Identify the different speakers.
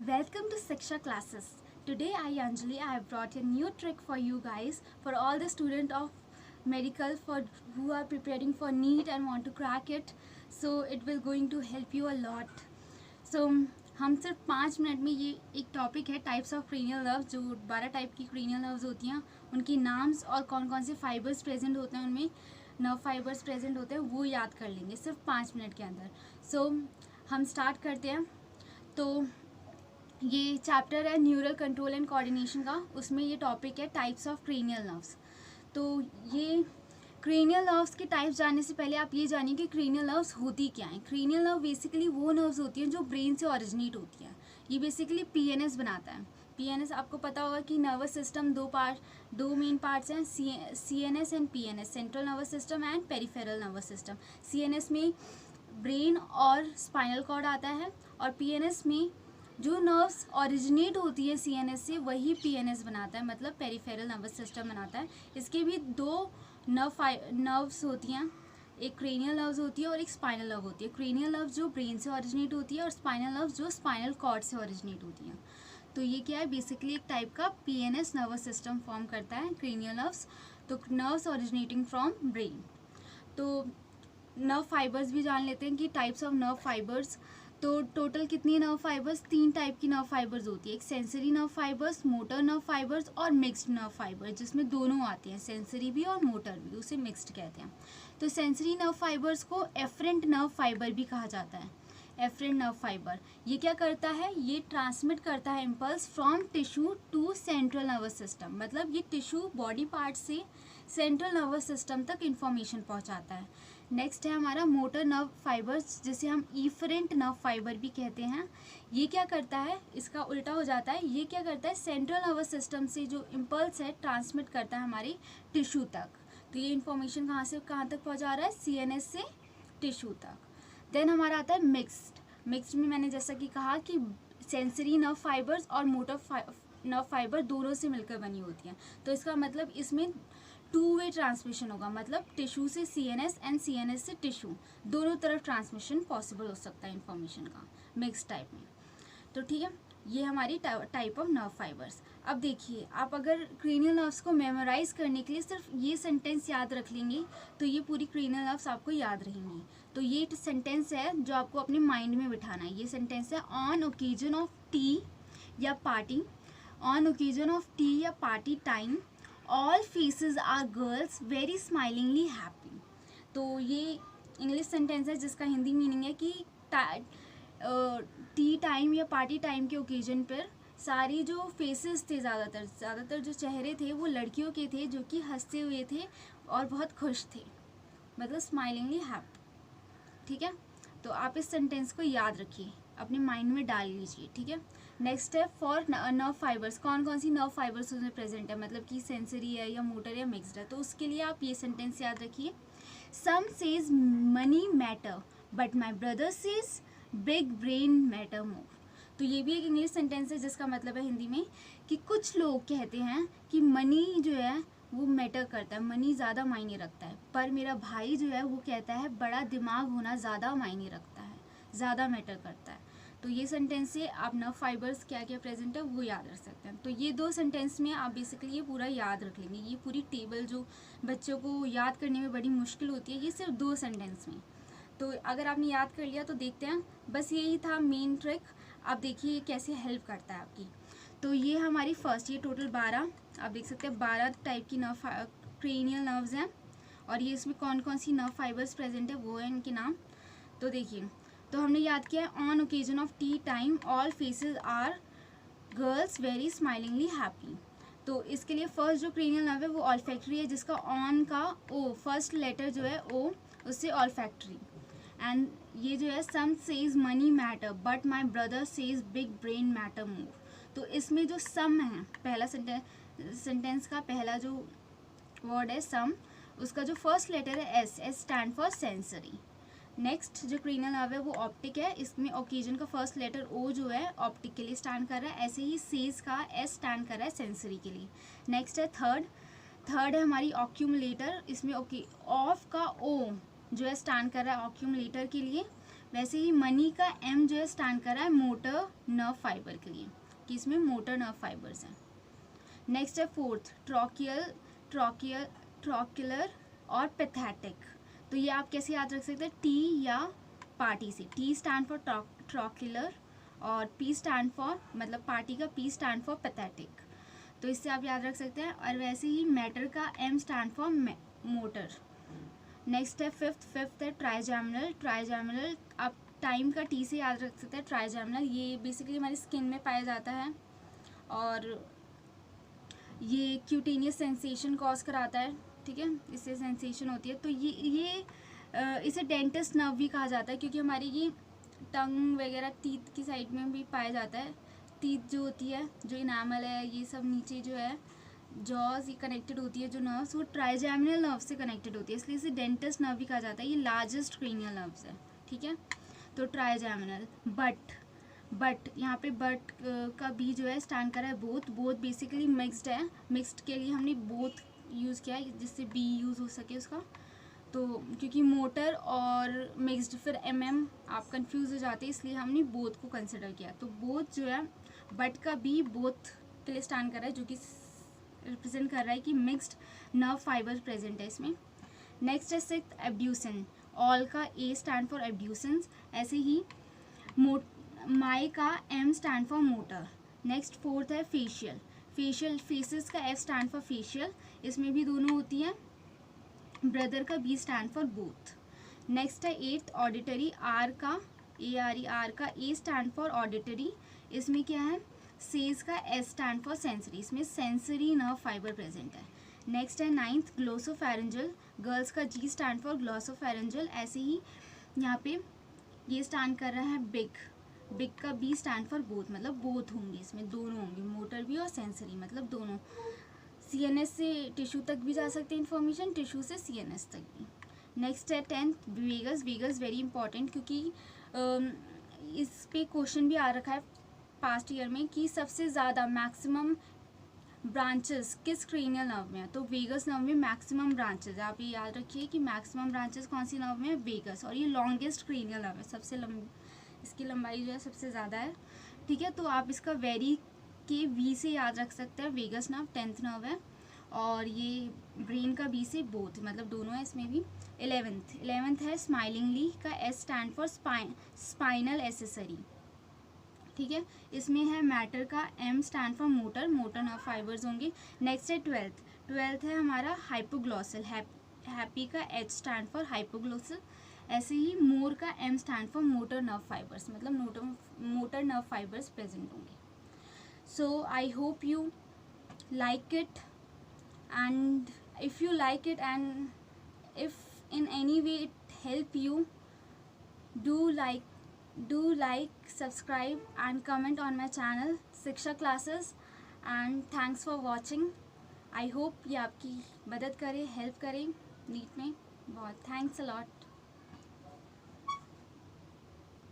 Speaker 1: Welcome to Siksha classes. Today I Anjali I have brought a new trick for you guys for all the student of medical for who are preparing for NEET and want to crack it. So it will going to help you a lot. So हम सिर्फ 5 minute में ये एक topic है types of cranial nerves, जो 12 type की cranial nerves होती हैं, उनकी नाम्स और कौन कौन से फाइबर्स प्रेजेंट होते हैं, उनमें नर्व फाइबर्स प्रेजेंट होते हैं, वो याद कर लेंगे सिर्फ 5 मिनट के अंदर. सो हम स्टार्ट करते हैं. तो ये चैप्टर है न्यूरल कंट्रोल एंड कोऑर्डिनेशन का. उसमें ये टॉपिक है टाइप्स ऑफ क्रेनियल नर्व्स. तो ये क्रेनियल नर्व्स के टाइप्स जानने से पहले आप ये जानिए कि क्रेनियल नर्व्स होती क्या हैं. क्रेनियल नर्व बेसिकली वो नर्व्स होती हैं जो ब्रेन से ओरिजिनेट होती हैं. ये बेसिकली पीएनएस बनाता है. पीएनएस आपको पता होगा कि नर्वस सिस्टम दो मेन पार्ट्स हैं, CNS and PNS, central nervous system and peripheral nervous system. CNS में ब्रेन और स्पाइनल कॉर्ड आता है, और पीएनएस में जो नर्व्स ओरिजिनेट होती है सीएनएस से वही पीएनएस बनाता है, मतलब पेरिफेरल नर्वस सिस्टम बनाता है. इसके भी दो नर्व्स होती हैं, एक क्रेनियल नर्व्स होती है और एक स्पाइनल नर्व होती है. क्रेनियल नर्व जो ब्रेन से ओरिजिनेट होती है और स्पाइनल नर्व जो स्पाइनल कॉर्ड से ओरिजिनेट होती हैं. तो ये क्या है, बेसिकली एक टाइप का पीएनएस नर्वस सिस्टम फॉर्म करता है क्रेनियल नर्व्स. तो नर्व्स ओरिजिनेटिंग फ्रॉम ब्रेन. तो नर्व फाइबर्स भी जान लेते हैं कि टाइप्स ऑफ नर्व फाइबर्स. तो टोटल कितनी नर्व फाइबर्स, 3 टाइप की नर्व फाइबर्स होती है. एक sensory nerve fibres, motor nerve fibres और मिक्स्ड नर्व फाइबर्स, जिसमें दोनों आते हैं, सेंसरी भी और मोटर भी, उसे मिक्स्ड कहते हैं. तो सेंसरी नर्व फाइबर्स को एफरेंट नर्व फाइबर भी कहा जाता है. एफरेंट नर्व फाइबर ये क्या करता है, ये ट्रांसमिट करता है impulse from tissue to central nervous system. मतलब ये टिश्यू बॉडी पार्ट से सेंट्रल नर्वस सिस्टम तक इंफॉर्मेशन पहुंचाता है. नेक्स्ट है हमारा मोटर नर्व फाइबर्स, जिसे हम इफरेंट नर्व फाइबर भी कहते हैं. ये क्या करता है, इसका उल्टा हो जाता है. ये क्या करता है, सेंट्रल नर्वस सिस्टम से जो इम्पल्स है ट्रांसमिट करता है हमारे टिश्यू तक. तो ये इन्फॉर्मेशन कहाँ से कहाँ तक पहुँचा रहा है, सीएनएस से टिश्यू तक. देन हमारा आता है मिक्स्ड. मिक्स्ड में मैंने जैसा कि कहा कि सेंसरी नर्व फाइबर्स और मोटर नर्व फाइबर दोनों से मिलकर बनी होती हैं. तो इसका मतलब इसमें 2 वे ट्रांसमिशन होगा, मतलब टिश्यू से सीएनएस एंड सीएनएस से टिश्यू, दोनों तरफ ट्रांसमिशन पॉसिबल हो सकता है इन्फॉर्मेशन का मिक्स टाइप में. तो ठीक है, ये हमारी टाइप ऑफ नर्व फाइबर्स. अब देखिए, आप अगर क्रेनियल नर्व्स को मेमोराइज करने के लिए सिर्फ ये सेंटेंस याद रख लेंगे तो ये पूरी क्रेनियल नर्व्स आपको याद रहेंगी. तो ये सेंटेंस है जो आपको अपने माइंड में बिठाना है. ये सेंटेंस है ऑन ओकेजन ऑफ टी या party, on occasion of tea या party time, all faces are girls very smilingly happy. तो ये इंग्लिश सेंटेंस है जिसका हिंदी मीनिंग है कि टी टाइम या पार्टी टाइम के ओकेजन पर सारी जो फेसेस थे, ज़्यादातर जो चेहरे थे वो लड़कियों के थे जो कि हंसते हुए थे और बहुत खुश थे, मतलब स्माइलिंगली हैप्पी. ठीक है, तो आप इस सेंटेंस को याद रखिए, अपने माइंड में डाल लीजिए. ठीक है. नेक्स्ट है फॉर नर्व फाइबर्स. कौन कौन सी नर्व फाइबर्स उसमें प्रेजेंट है, मतलब कि सेंसरी है या मोटर या मिक्स्ड है. तो उसके लिए आप ये सेंटेंस याद रखिए, some says money matter but my brother says big brain matter more. तो ये भी एक इंग्लिश सेंटेंस है जिसका मतलब है हिंदी में कि कुछ लोग कहते हैं कि मनी जो है वो मैटर करता है, मनी ज़्यादा मायने रखता है, पर मेरा भाई जो है वो कहता है बड़ा दिमाग होना ज़्यादा मायने रखता है, ज़्यादा मैटर करता है. तो ये सेंटेंस से आप नर्व फाइबर्स क्या क्या प्रेजेंट है वो याद रख सकते हैं. तो ये 2 सेंटेंस में आप बेसिकली ये पूरा याद रख लेंगे. ये पूरी टेबल जो बच्चों को याद करने में बड़ी मुश्किल होती है, ये सिर्फ 2 सेंटेंस में. तो अगर आपने याद कर लिया तो देखते हैं, बस यही था मेन ट्रिक. आप देखिए कैसे हेल्प करता है आपकी. तो ये हमारी फर्स्ट, ये टोटल 12 आप देख सकते हैं, 12 टाइप की नर्व क्रेनियल नर्व्स हैं. और ये इसमें कौन कौन सी नर्व फाइबर्स प्रेजेंट है वो है इनके नाम. तो देखिए, तो हमने याद किया है on occasion of tea time all faces are girls very smilingly happy. तो इसके लिए फर्स्ट जो क्रेनियल नर्व है वो ऑल्फैक्टरी है, जिसका ऑन का ओ फर्स्ट लेटर जो है ओ, उससे ऑल्फैक्टरी. एंड ये जो है some says money matter but my brother says big brain matter more. तो इसमें जो सम है, पहला सेंटेंस का पहला जो वर्ड है सम, उसका जो फर्स्ट लेटर है S, S stand for sensory. Next जो क्रेनियल नर्व है वो ऑप्टिक है, इसमें ओकेजन का फर्स्ट लेटर ओ जो है ऑप्टिक के लिए स्टैंड कर रहा है. ऐसे ही सेज का एस स्टैंड कर रहा है सेंसरी के लिए. नेक्स्ट है थर्ड है हमारी ऑक्यूमुलेटर. इसमें ऑफ का ओ जो है स्टैंड कर रहा है ऑक्यूमुलेटर के लिए. वैसे ही मनी का M जो है स्टैंड कर रहा है मोटर नर्व फाइबर के लिए, कि इसमें मोटर नर्व फाइबर्स हैं। नेक्स्ट है फोर्थ ट्रॉक्युलर और पैथेटिक। तो ये आप कैसे याद रख सकते हैं, टी या पार्टी से। टी स्टैंड फॉर ट्रॉक्युलर और पी स्टैंड फॉर, मतलब पार्टी का पी स्टैंड फॉर पैथेटिक, तो इससे आप याद रख सकते हैं। और वैसे ही मैटर का M stand for motor. Next है फिफ्थ है ट्राइजेमिनल। आप टाइम का टी से याद रख सकते हैं ट्राइजेमिनल। ये बेसिकली हमारी स्किन में पाया जाता है और ये क्यूटेनियस सेंसेशन कॉज कराता है, ठीक है, इससे सेंसेशन होती है। तो इसे डेंटिस्ट नर्व भी कहा जाता है, क्योंकि हमारी ये टंग वगैरह टीथ की साइड में भी पाया जाता है। टीथ जो होती है, जो इनामल है, ये सब नीचे जो है जॉज, ये कनेक्टेड होती है जो नर्व्स, वो ट्राइजेमिनल नर्व से कनेक्टेड होती है, इसलिए इसे डेंटिस्ट नर्व भी कहा जाता है। ये लार्जेस्ट क्रेनियल नर्व्स है, ठीक है। तो ट्राइजेमिनल। बट यहाँ पे बट का बी जो है स्टैंड कर रहा है बोथ बेसिकली मिक्स्ड है। मिक्स्ड के लिए हमने बोथ यूज़ किया है, जिससे बी यूज़ हो सके उसका। तो क्योंकि मोटर और मिक्स्ड फिर आप कंफ्यूज हो जाते हैं, इसलिए हमने बोथ को कंसिडर किया। तो बोथ जो है, बट का बी बोथ के लिए स्टैंड कर रहा है, जो कि रिप्रेजेंट कर रहा है कि मिक्स्ड नर्व फाइबर प्रेजेंट है इसमें। नेक्स्ट है सिक्स्थ एब्ड्यूसन। ऑल का ए स्टैंड फॉर एब्ड्यूसन्स। ऐसे ही माई का M stand for motor. Next fourth है फेसेस का एफ स्टैंड फॉर फेशियल, इसमें भी दोनों होती हैं। ब्रदर का B stand for both. Next है एट्थ ऑडिटरी। आर का ए स्टैंड फॉर ऑडिटरी, इसमें क्या है, सेज का एस स्टैंड फॉर सेंसरी, इसमें सेंसरी नर्व फाइबर प्रेजेंट है। नेक्स्ट है नाइन्थ ग्लोसोफेरेंजल। गर्ल्स का जी स्टैंड फॉर ग्लोसोफेरेंजल। ऐसे ही यहाँ पे ये स्टैंड कर रहा है बिग का बी स्टैंड फॉर बोथ, मतलब बोथ होंगे, इसमें दोनों होंगे, मोटर भी और सेंसरी, मतलब दोनों। सीएनएस से टिश्यू तक भी जा सकते हैं इन्फॉर्मेशन, टिश्यू से सीएनएस तक भी। नेक्स्ट है टेंथ वेगस वेरी इंपॉर्टेंट, क्योंकि इस पे क्वेश्चन भी आ रखा है पास्ट ईयर में कि सबसे ज़्यादा मैक्सिमम ब्रांचेस किस क्रेनियल नर्व में है। तो वेगस नर्व में मैक्सिमम ब्रांचेस है, आप ये याद रखिए कि मैक्सिमम ब्रांचेस कौन सी नर्व में है, वेगस। और ये लॉन्गेस्ट क्रेनियल नर्व है, सबसे लंबी, इसकी लंबाई जो है सबसे ज़्यादा है, ठीक है। तो आप इसका वेरी के वी से याद रख सकते हैं, वेगस नर्व 10th नर्व है, और ये ब्रेन का बी से बोथ, मतलब दोनों है इसमें भी। 11th है स्माइलिंगली का S stand for spinal accessory, ठीक है। इसमें है मैटर का M stand for motor nerve fibres होंगे। नेक्स्ट है ट्वेल्थ है हमारा हाइपोग्लॉसल। हैप्पी का एच स्टैंड फॉर हाइपोग्लॉसल। ऐसे ही मोर का M stand for motor nerve fibres, मतलब मोटर नर्व फाइबर्स प्रेजेंट होंगे। So I hope you like it, and if you like it and if in any way it help you, do like, subscribe and comment on my channel शिक्षा classes, and thanks for watching. I hope ये आपकी मदद करे, help करे NEET में। बहुत thanks a lot.